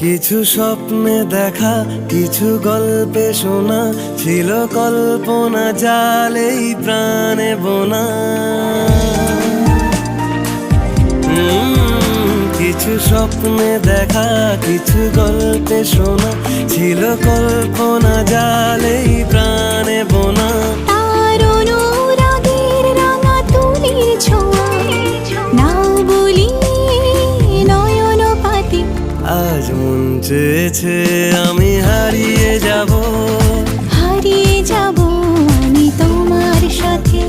কিছু স্বপ্নে দেখা, কিছু গল্পে শোনা, ছিল কল্পনা জালেই প্রাণে বোনা। কিছু স্বপ্নে দেখা, কিছু গল্পে শোনা, ছিল কল্পনা জালেই প্রাণে বোনা। আজ মন চেয়েছে আমি হারিয়ে যাব আমি তোমার সাথে।